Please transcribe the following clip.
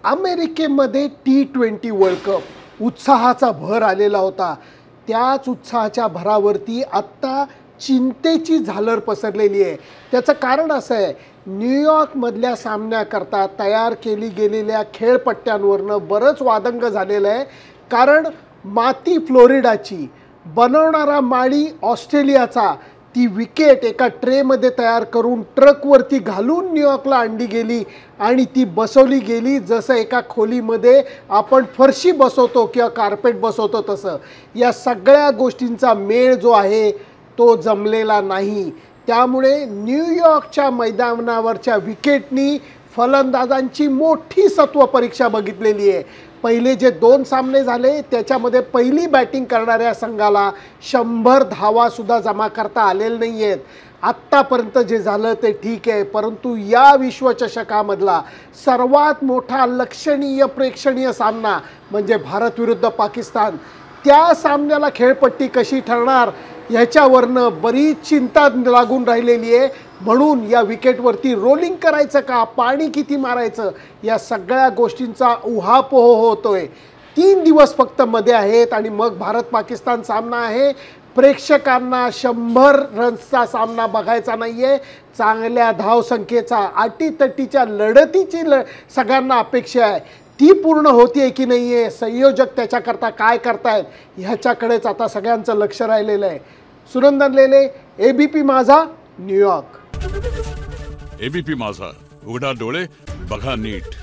अमेरिकेमध्ये T20 world cup उत्साहाचा भर आलेला होता. त्याच उत्साहाच्या भरावरती आत्ता चिंतेची झालर पसरलेली आहे. त्याचं कारण असं आहे, न्यूयॉर्कमधल्या सामन्याकरता तयार केली गेलेल्या खेळपट्ट्यांवरनं बरंच वादंग झालेलं आहे. कारण माती फ्लोरिडाची, बनवणारा माळी ऑस्ट्रेलियाचा, ती विकेट एका ट्रेमध्ये तयार करून ट्रकवरती घालून न्यूयॉर्कला आणली गेली आणि ती बसवली गेली जसं एका खोलीमध्ये आपण फरशी बसवतो किंवा कार्पेट बसवतो तसं. या सगळ्या गोष्टींचा मेळ जो आहे तो जमलेला नाही. त्यामुळे न्यूयॉर्कच्या मैदानावरच्या विकेटनी फलंदाजांची मोठी सत्वपरीक्षा बघितलेली आहे. पहिले जे 2 सामने झाले त्याच्यामध्ये पहिली बॅटिंग करणाऱ्या संघाला 100 धावासुद्धा जमा करता आलेल्या नाही आहेत. आत्तापर्यंत जे झालं ते ठीक आहे, परंतु या विश्वचषकामधला सर्वात मोठा लक्षणीय प्रेक्षणीय सामना म्हणजे भारत विरुद्ध पाकिस्तान, त्या सामन्याला खेळपट्टी कशी ठरणार ह्याच्यावरनं बरीच चिंता लागून राहिलेली आहे. म्हणून या विकेटवरती रोलिंग करायचं का, पाणी किती मारायचं, या सगळ्या गोष्टींचा उहापोह होतोय. 3 दिवस फक्त मध्ये आहेत आणि मग भारत पाकिस्तान सामना आहे. प्रेक्षकांना 100 रन्सचा सामना बघायचा नाही आहे, चांगल्या धावसंख्येचा, अटीतटीच्या लढतीची सगळ्यांना अपेक्षा आहे. ती पूर्ण होतीये की नाही आहे, संयोजक त्याच्याकरता काय करतायत ह्याच्याकडेच आता सगळ्यांचं लक्ष राहिलेलं आहे. सुनंदन लेले, ABP माझा, न्यूयॉर्क. ABP माझा, उघडा डोळे बघा नीट.